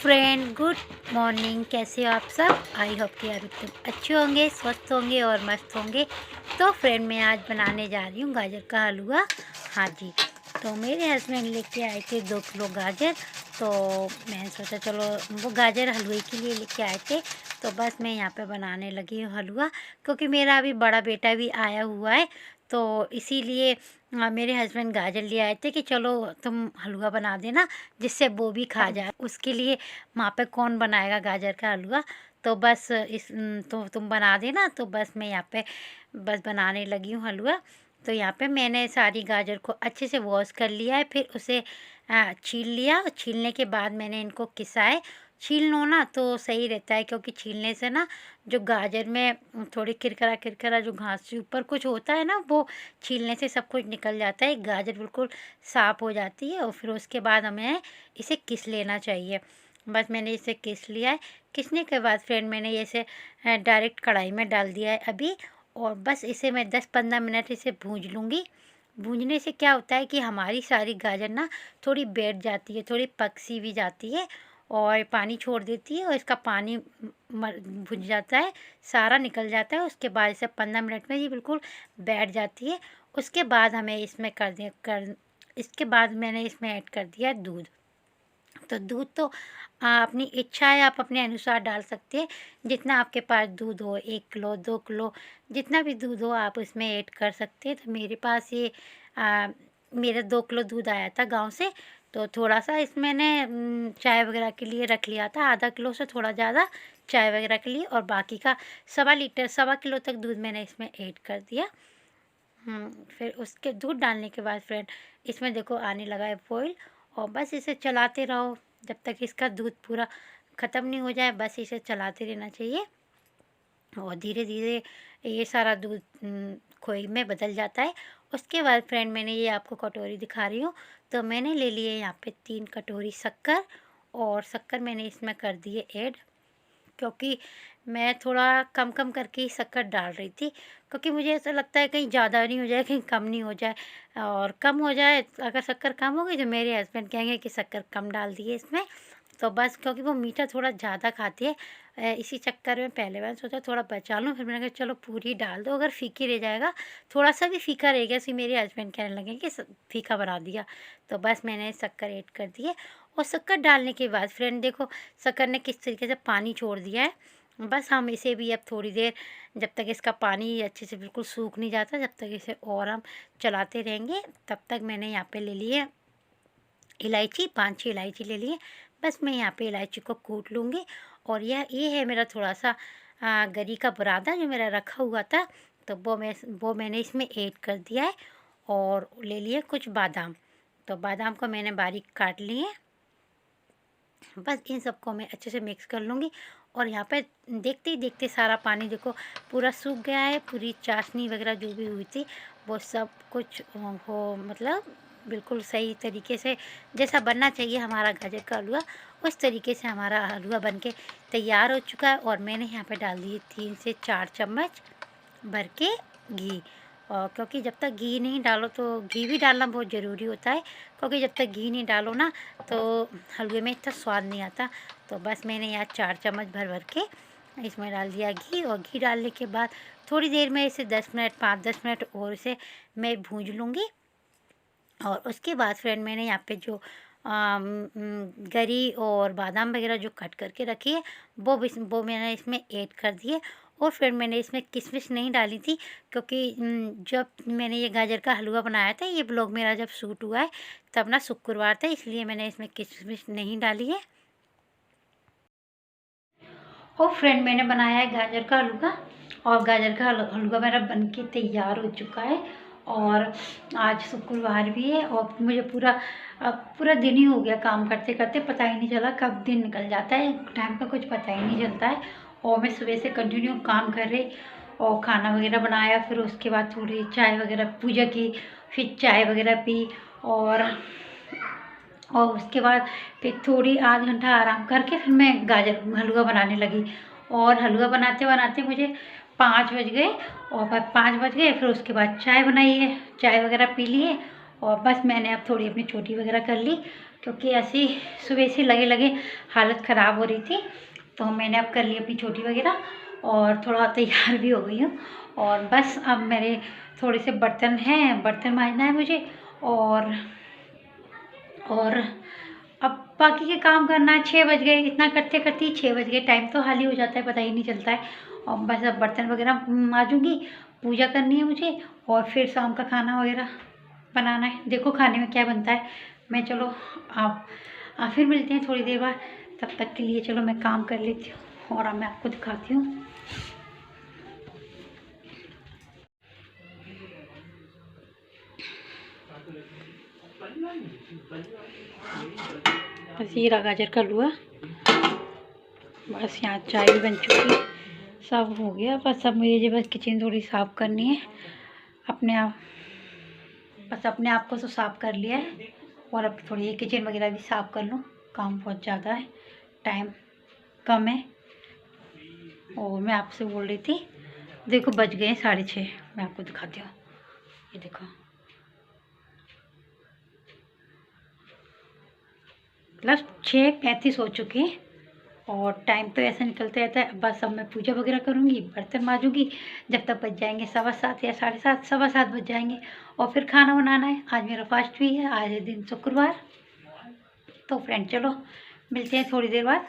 Friend, good morning. कैसे हो आप सब? आई होप कि यार तुम अच्छे होंगे, स्वस्थ होंगे और मस्त होंगे। तो फ्रेंड, मैं आज बनाने जा रही हूँ गाजर का हलवा। हाँ जी, तो मेरे हस्बैंड लेके आए थे 2 किलो गाजर। तो मैंने सोचा चलो, वो गाजर हलवे के लिए लेके आए थे। तो बस मैं यहाँ पे बनाने लगी हूँ हलवा, क्योंकि मेरा अभी बड़ा बेटा भी आया हुआ है। तो इसीलिए मेरे हस्बैंड गाजर ले आए थे कि चलो तुम हलवा बना देना, जिससे वो भी खा जाए। उसके लिए वहाँ पे कौन बनाएगा गाजर का हलवा। तो बस तो तुम बना देना। तो बस मैं यहाँ पे बस बनाने लगी हूँ हलवा। तो यहाँ पे मैंने सारी गाजर को अच्छे से वॉश कर लिया है, फिर उसे छील लिया। छीलने के बाद मैंने इनको किसा है। छील लो ना तो सही रहता है, क्योंकि छीलने से ना जो गाजर में थोड़ी किरकरा किरकरा जो घास के ऊपर कुछ होता है ना, वो छीलने से सब कुछ निकल जाता है। गाजर बिल्कुल साफ़ हो जाती है। और फिर उसके बाद हमें इसे किस लेना चाहिए। बस मैंने इसे किस लिया है। किसने के बाद फ्रेंड मैंने इसे डायरेक्ट कढ़ाई में डाल दिया है अभी। और बस इसे मैं 10-15 मिनट इसे भूंज लूँगी। भूंजने से क्या होता है कि हमारी सारी गाजर ना थोड़ी बैठ जाती है, थोड़ी पक सी भी जाती है और पानी छोड़ देती है, और इसका पानी भुन जाता है, सारा निकल जाता है। उसके बाद इसे 15 मिनट में ये बिल्कुल बैठ जाती है। उसके बाद हमें इसमें इसके बाद मैंने इसमें ऐड कर दिया दूध। तो दूध तो अपनी इच्छा है, आप अपने अनुसार डाल सकते हैं। जितना आपके पास दूध हो, 1 किलो 2 किलो, जितना भी दूध हो आप उसमें ऐड कर सकते हैं। तो मेरे पास ये मेरा 2 किलो दूध आया था गांव से। तो थोड़ा सा इसमें मैंने चाय वगैरह के लिए रख लिया था, आधा किलो से थोड़ा ज़्यादा चाय वगैरह के लिए। और बाकी का 1.25 किलो तक दूध मैंने इसमें ऐड कर दिया। फिर उसके दूध डालने के बाद फ्रेंड, इसमें देखो आने लगा है बॉईल। और बस इसे चलाते रहो जब तक इसका दूध पूरा ख़त्म नहीं हो जाए। बस इसे चलाते रहना चाहिए, और धीरे धीरे ये सारा दूध खोए में बदल जाता है। उसके बाद फ्रेंड, मैंने ये आपको कटोरी दिखा रही हूँ। तो मैंने ले लिए यहाँ पे 3 कटोरी शक्कर। और शक्कर मैंने इसमें कर दिए ऐड, क्योंकि मैं थोड़ा कम कम करके ही शक्कर डाल रही थी। क्योंकि मुझे ऐसा लगता है कहीं ज़्यादा नहीं हो जाए, कहीं कम नहीं हो जाए। और कम हो जाए, अगर शक्कर कम हो गई तो मेरे हस्बैंड कहेंगे कि शक्कर कम डाल दिए इसमें। तो बस, क्योंकि वो मीठा थोड़ा ज़्यादा खाती है, इसी चक्कर में पहले मैंने सोचा थोड़ा बचा लूँ। फिर मैंने कहा चलो पूरी डाल दो, अगर फीकी रह जाएगा, थोड़ा सा भी फीका रह गया तो मेरे हस्बैंड कहने लगे कि फीका बना दिया। तो बस मैंने शक्कर ऐड कर दिए। और शक्कर डालने के बाद फ्रेंड देखो, शक्कर ने किस तरीके से पानी छोड़ दिया है। बस हम इसे भी अब थोड़ी देर, जब तक इसका पानी अच्छे से बिल्कुल सूख नहीं जाता, जब तक इसे और हम चलाते रहेंगे। तब तक मैंने यहाँ पे ले लिए इलायची, 5-6 इलायची ले लिए। बस मैं यहाँ पे इलायची को कूट लूँगी। और ये है मेरा थोड़ा सा गरी का बुरादा जो मेरा रखा हुआ था। तो वो मैंने इसमें ऐड कर दिया है। और ले लिए कुछ बादाम। तो बादाम को मैंने बारीक काट लिए। बस इन सबको मैं अच्छे से मिक्स कर लूँगी। और यहाँ पे देखते ही देखते सारा पानी देखो पूरा सूख गया है। पूरी चाशनी वगैरह जो भी हुई थी वो सब कुछ हो, मतलब बिल्कुल सही तरीके से जैसा बनना चाहिए हमारा गाजर का हलवा, उस तरीके से हमारा हलवा बनके तैयार हो चुका है। और मैंने यहाँ पे डाल दिए 3 से 4 चम्मच भर के घी। और क्योंकि जब तक घी नहीं डालो, तो घी भी डालना बहुत ज़रूरी होता है, क्योंकि जब तक घी नहीं डालो ना तो हलवे में इतना स्वाद नहीं आता। तो बस मैंने यहाँ 4 चम्मच भर भर के इसमें डाल दिया घी। और घी डालने के बाद थोड़ी देर में इसे 10 मिनट 5-10 मिनट और इसे मैं भूंज लूँगी। और उसके बाद फ्रेंड, मैंने यहाँ पे जो गरी और बादाम वगैरह जो कट करके रखी है वो मैंने इसमें ऐड कर दिए। और फिर मैंने इसमें किशमिश नहीं डाली थी, क्योंकि जब मैंने ये गाजर का हलवा बनाया था, ये ब्लॉग मेरा जब शूट हुआ है तब ना शुक्रवार था, इसलिए मैंने इसमें किशमिश नहीं डाली है। और फ्रेंड, मैंने बनाया है गाजर का हलवा। और गाजर का हलवा मेरा बनके तैयार हो चुका है। और आज शुक्रवार भी है, और मुझे पूरा दिन ही हो गया काम करते करते, पता ही नहीं चला कब दिन निकल जाता है, टाइम का कुछ पता ही नहीं चलता है। और मैं सुबह से कंटिन्यू काम कर रही, और खाना वगैरह बनाया, फिर उसके बाद थोड़ी चाय वगैरह पूजा की, फिर चाय वगैरह पी। और उसके बाद फिर थोड़ी आध घंटा आराम करके फिर मैं गाजर हलवा बनाने लगी। और हलवा बनाते बनाते मुझे 5 बज गए। और फिर 5 बज गए, फिर उसके बाद चाय बनाई है, चाय वगैरह पी लिए। और बस मैंने अब थोड़ी अपनी चोटी वगैरह कर ली, क्योंकि ऐसी सुबह से लगे लगे हालत ख़राब हो रही थी। तो मैंने अब कर ली अपनी चोटी वगैरह और थोड़ा तैयार भी हो गई हूँ। और बस अब मेरे थोड़े से बर्तन हैं, बर्तन मांजना है मुझे। और अब बाकी के काम करना है। 6 बज गए, इतना करते करते ही 6 बज गए। टाइम तो हाल ही हो जाता है, पता ही नहीं चलता है। और बस अब बर्तन वगैरह मांजूंगी, पूजा करनी है मुझे, और फिर शाम का खाना वगैरह बनाना है। देखो खाने में क्या बनता है। मैं चलो आप फिर मिलते हैं थोड़ी देर बाद। तब तक के लिए चलो मैं काम कर लेती हूँ और अब मैं आपको दिखाती हूँ। बस ये रहा गाजर का हलवा। बस यहाँ चाय भी बन चुकी है, सब हो गया। बस अब मुझे बस किचन थोड़ी साफ़ करनी है अपने आप। बस अपने आप को तो साफ़ कर लिया है, और अब थोड़ी ये किचन वगैरह भी साफ़ कर लूँ। काम बहुत ज़्यादा है, टाइम कम है। और मैं आपसे बोल रही थी, देखो बज गए 6:30। मैं आपको दिखाती हूँ, ये देखो मतलब 6:35 हो चुके हैं। और टाइम तो ऐसे निकलते रहता है। बस अब मैं पूजा वगैरह करूँगी, बर्तन मांजूंगी, जब तक बज जाएंगे 7:15 या 7:30, 7:15 बज जाएंगे। और फिर खाना बनाना है। आज मेरा फास्ट भी है, आज है दिन शुक्रवार। तो फ्रेंड चलो मिलते हैं थोड़ी देर बाद।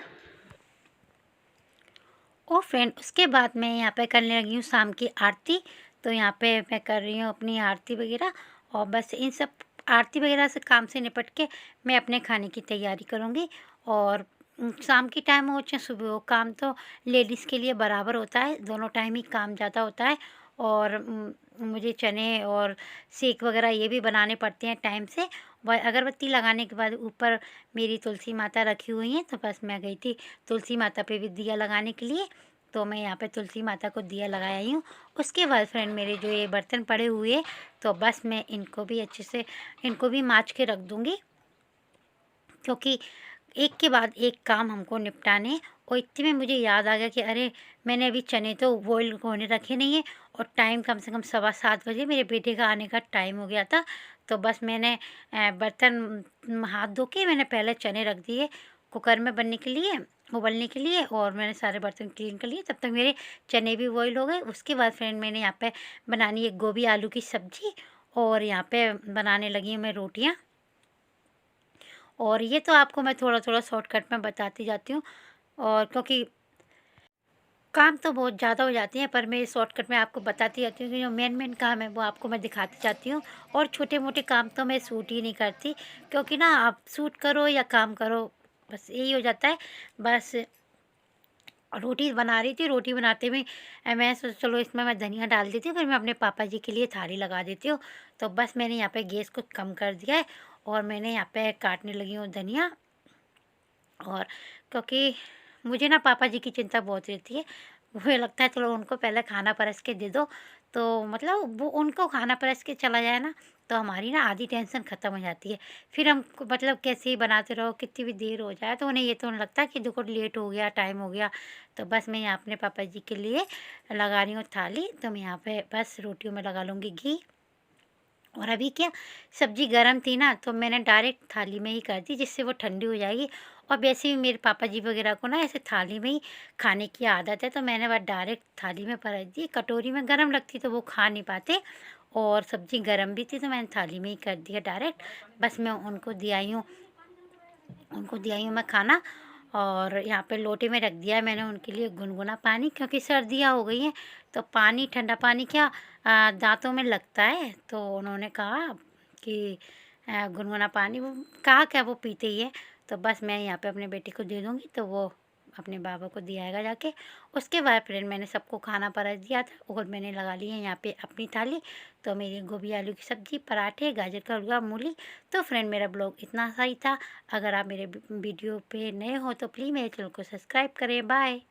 और फ्रेंड उसके बाद मैं यहाँ पे करने लगी हूँ शाम की आरती। तो यहाँ पे मैं कर रही हूँ अपनी आरती वगैरह। और बस इन सब आरती वगैरह से काम से निपट के मैं अपने खाने की तैयारी करूँगी। और शाम की टाइम हो चाहे सुबह हो, काम तो लेडीज़ के लिए बराबर होता है, दोनों टाइम ही काम ज़्यादा होता है। और मुझे चने और सेक वगैरह ये भी बनाने पड़ते हैं टाइम से। वह अगरबत्ती लगाने के बाद ऊपर मेरी तुलसी माता रखी हुई हैं, तो बस मैं गई थी तुलसी माता पे भी दिया लगाने के लिए। तो मैं यहाँ पे तुलसी माता को दिया लगाया ही हूँ। उसके बाद फ्रेंड मेरे जो ये बर्तन पड़े हुए हैं, तो बस मैं इनको भी अच्छे से इनको भी माँज के रख दूँगी, क्योंकि एक के बाद एक काम हमको निपटाने हैं। और इतने में मुझे याद आ गया कि अरे मैंने अभी चने तो बॉईल होने रखे नहीं है, और टाइम कम से कम 7:15 बजे मेरे बेटे का आने का टाइम हो गया था। तो बस मैंने बर्तन हाथ धो के मैंने पहले चने रख दिए कुकर में बनने के लिए, उबलने के लिए। और मैंने सारे बर्तन क्लीन कर लिए, तब तक मेरे चने भी बॉईल हो गए। उसके बाद फ्रेंड मैंने यहाँ पे बनानी है गोभी आलू की सब्ज़ी, और यहाँ पे बनाने लगी हूँ मैं रोटियाँ। और ये तो आपको मैं थोड़ा थोड़ा शॉर्टकट में बताती जाती हूँ, और क्योंकि काम तो बहुत ज़्यादा हो जाती हैं, पर मैं शॉर्टकट में आपको बताती जाती हूँ कि जो मेन काम है वो आपको मैं दिखाती जाती हूँ। और छोटे मोटे काम तो मैं शूट ही नहीं करती, क्योंकि ना आप शूट करो या काम करो बस यही हो जाता है। बस रोटी बना रही थी, रोटी बनाते में मैं सोचा चलो इसमें मैं धनिया डाल देती हूँ, फिर मैं अपने पापा जी के लिए थाली लगा देती हूँ। तो बस मैंने यहाँ पे गैस को कम कर दिया है, और मैंने यहाँ पे काटने लगी हूँ धनिया। और क्योंकि मुझे ना पापा जी की चिंता बहुत रहती है, मुझे लगता है चलो उनको पहले खाना परस के दे दो, तो मतलब वो उनको खाना परस के चला जाए ना, तो हमारी ना आधी टेंशन ख़त्म हो जाती है। फिर हम मतलब कैसे ही बनाते रहो, कितनी भी देर हो जाए, तो उन्हें ये तो नहीं लगता है कि देखो लेट हो गया, टाइम हो गया। तो बस मैं यहाँ अपने पापा जी के लिए लगा रही हूँ थाली। तो मैं यहाँ पे बस रोटियों में लगा लूँगी घी। और अभी क्या सब्ज़ी गर्म थी ना, तो मैंने डायरेक्ट थाली में ही कर दी, जिससे वो ठंडी हो जाएगी। और वैसे भी मेरे पापा जी वगैरह को ना ऐसे थाली में ही खाने की आदत है, तो मैंने बस डायरेक्ट थाली में परस दी। कटोरी में गर्म लगती तो वो खा नहीं पाते, और सब्ज़ी गर्म भी थी तो मैंने थाली में ही कर दिया डायरेक्ट। बस मैं उनको दिया ही हूँ मैं खाना। और यहाँ पे लोटे में रख दिया है मैंने उनके लिए गुनगुना पानी, क्योंकि सर्दियाँ हो गई हैं, तो पानी ठंडा पानी क्या दांतों में लगता है। तो उन्होंने कहा कि गुनगुना पानी वो कहा क्या वो पीते ही है। तो बस मैं यहाँ पे अपने बेटे को दे दूँगी, तो वो अपने बाबा को दिया आएगा जाके। उसके बाद फिर मैंने सबको खाना परस दिया था, और मैंने लगा ली है यहाँ पे अपनी थाली। तो मेरी गोभी आलू की सब्ज़ी, पराठे, गाजर का हलवा, मूली। तो फ्रेंड मेरा ब्लॉग इतना सा ही था। अगर आप मेरे वीडियो पे नए हो तो प्लीज़ मेरे चैनल को सब्सक्राइब करें। बाय।